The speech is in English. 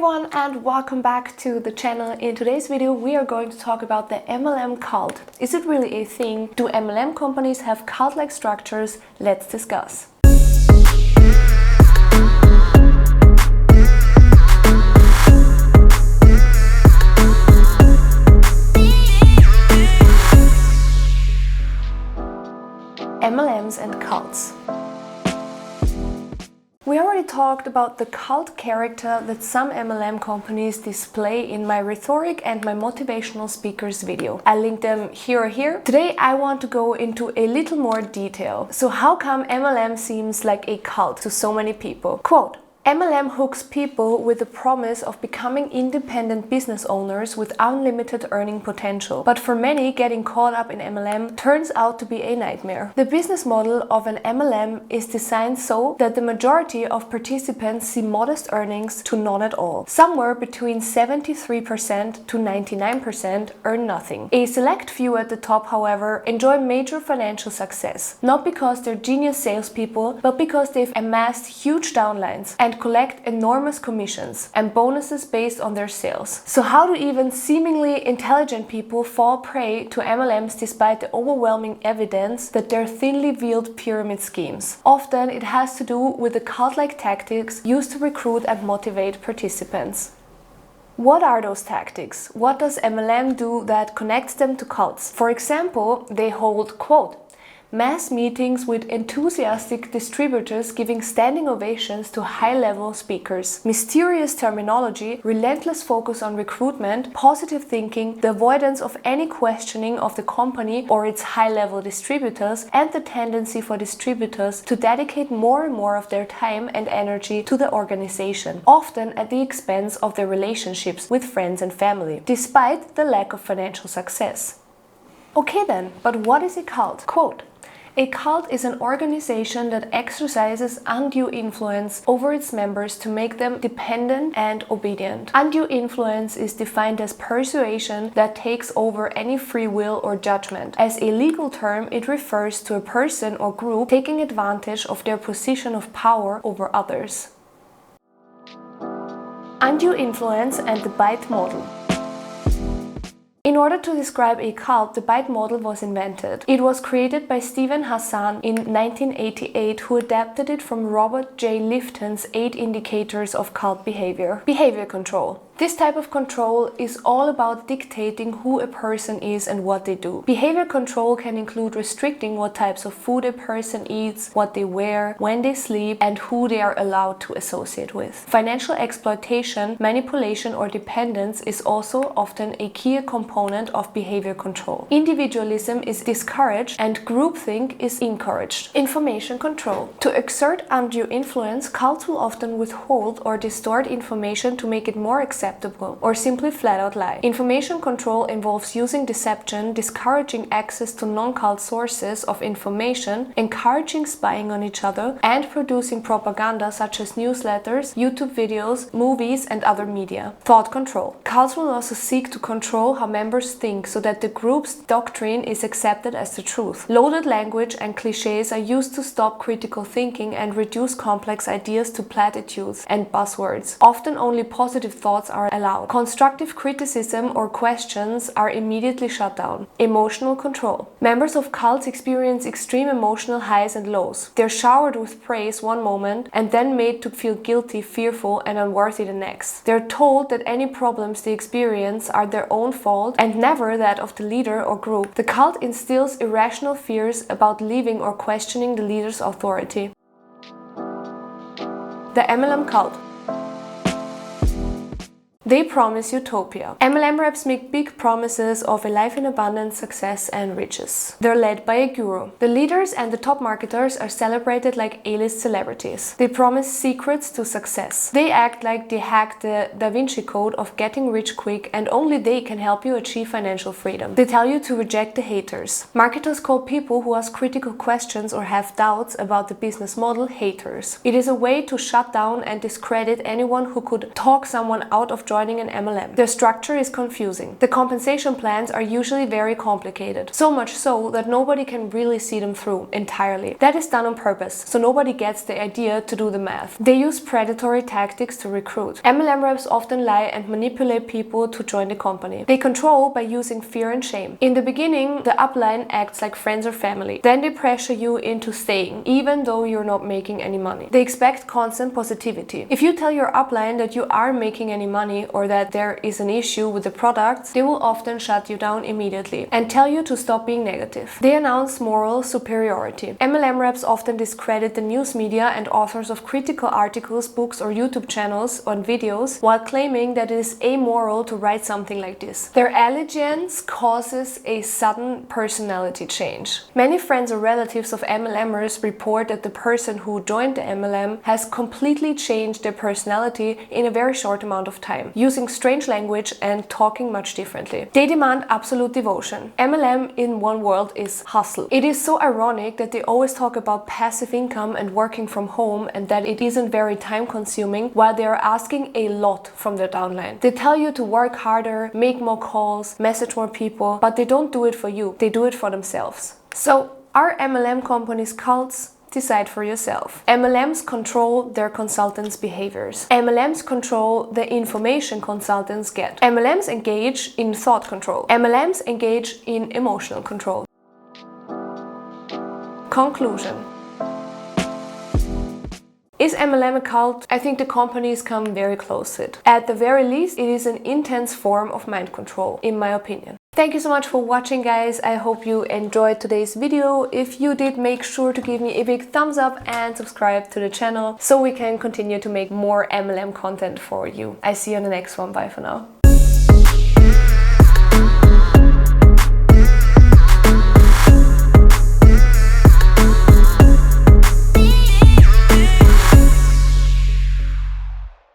everyone and welcome back to the channel. In today's video we are going to talk about the MLM cult. Is it really a thing? Do MLM companies have cult-like structures? Let's discuss. MLMs and cults. We already talked about the cult character that some MLM companies display in my rhetoric and my motivational speakers video. I'll link them here or here. Today I want to go into a little more detail. So how come MLM seems like a cult to so many people? Quote, MLM hooks people with the promise of becoming independent business owners with unlimited earning potential. But for many, getting caught up in MLM turns out to be a nightmare. The business model of an MLM is designed so that the majority of participants see modest earnings to none at all. Somewhere between 73% to 99% earn nothing. A select few at the top, however, enjoy major financial success. Not because they're genius salespeople, but because they've amassed huge downlines and collect enormous commissions and bonuses based on their sales. So how do even seemingly intelligent people fall prey to MLMs despite the overwhelming evidence that they're thinly veiled pyramid schemes? Often it has to do with the cult-like tactics used to recruit and motivate participants. What are those tactics? What does MLM do that connects them to cults? For example, they hold, quote, mass meetings with enthusiastic distributors giving standing ovations to high-level speakers. Mysterious terminology, relentless focus on recruitment, positive thinking, the avoidance of any questioning of the company or its high-level distributors, and the tendency for distributors to dedicate more and more of their time and energy to the organization, often at the expense of their relationships with friends and family, despite the lack of financial success. Okay then, but what is a cult? Quote, a cult is an organization that exercises undue influence over its members to make them dependent and obedient. Undue influence is defined as persuasion that takes over any free will or judgment. As a legal term, it refers to a person or group taking advantage of their position of power over others. Undue influence and the BECM model. In order to describe a cult, the BECM model was invented. It was created by Stephen Hassan in 1988, who adapted it from Robert J. Lifton's 8 indicators of cult behavior. Behavior control. This type of control is all about dictating who a person is and what they do. Behavior control can include restricting what types of food a person eats, what they wear, when they sleep, and who they are allowed to associate with. Financial exploitation, manipulation, or dependence is also often a key component of behavior control. Individualism is discouraged and groupthink is encouraged. Information control. To exert undue influence, cults will often withhold or distort information to make it more acceptable or simply flat out lie. Information control involves using deception, discouraging access to non-cult sources of information, encouraging spying on each other, and producing propaganda such as newsletters, YouTube videos, movies, and other media. Thought control. Cults will also seek to control how members think so that the group's doctrine is accepted as the truth. Loaded language and cliches are used to stop critical thinking and reduce complex ideas to platitudes and buzzwords. Often only positive thoughts are allowed. Constructive criticism or questions are immediately shut down. Emotional control. Members of cults experience extreme emotional highs and lows. They're showered with praise one moment and then made to feel guilty, fearful, and unworthy the next. They're told that any problems they experience are their own fault and never that of the leader or group. The cult instills irrational fears about leaving or questioning the leader's authority. The MLM cult. They promise utopia. MLM reps make big promises of a life in abundance, success, and riches. They're led by a guru. The leaders and the top marketers are celebrated like A-list celebrities. They promise secrets to success. They act like they hacked the Da Vinci Code of getting rich quick and only they can help you achieve financial freedom. They tell you to reject the haters. Marketers call people who ask critical questions or have doubts about the business model haters. It is a way to shut down and discredit anyone who could talk someone out of joining an MLM. Their structure is confusing. The compensation plans are usually very complicated, so much so that nobody can really see them through entirely. That is done on purpose, so nobody gets the idea to do the math. They use predatory tactics to recruit. MLM reps often lie and manipulate people to join the company. They control by using fear and shame. In the beginning, the upline acts like friends or family. Then they pressure you into staying, even though you're not making any money. They expect constant positivity. If you tell your upline that you are making any money or that there is an issue with the products, they will often shut you down immediately and tell you to stop being negative. They announce moral superiority. MLM reps often discredit the news media and authors of critical articles, books, or YouTube channels on videos while claiming that it is amoral to write something like this. Their allegiance causes a sudden personality change. Many friends or relatives of MLMers report that the person who joined the MLM has completely changed their personality in a very short amount of time, using strange language and talking much differently. They demand absolute devotion. MLM in one word is hustle. It is so ironic that they always talk about passive income and working from home and that it isn't very time consuming while they are asking a lot from their downline. They tell you to work harder, make more calls, message more people, but they don't do it for you. They do it for themselves. So, are MLM companies cults? Decide for yourself. MLMs control their consultants' behaviors. MLMs control the information consultants get. MLMs engage in thought control. MLMs engage in emotional control. Conclusion. Is MLM a cult? I think the companies come very close to it. At the very least, it is an intense form of mind control, in my opinion. Thank you so much for watching, guys. I hope you enjoyed today's video. If you did, make sure to give me a big thumbs up and subscribe to the channel so we can continue to make more MLM content for you. I see you on the next one. Bye for now.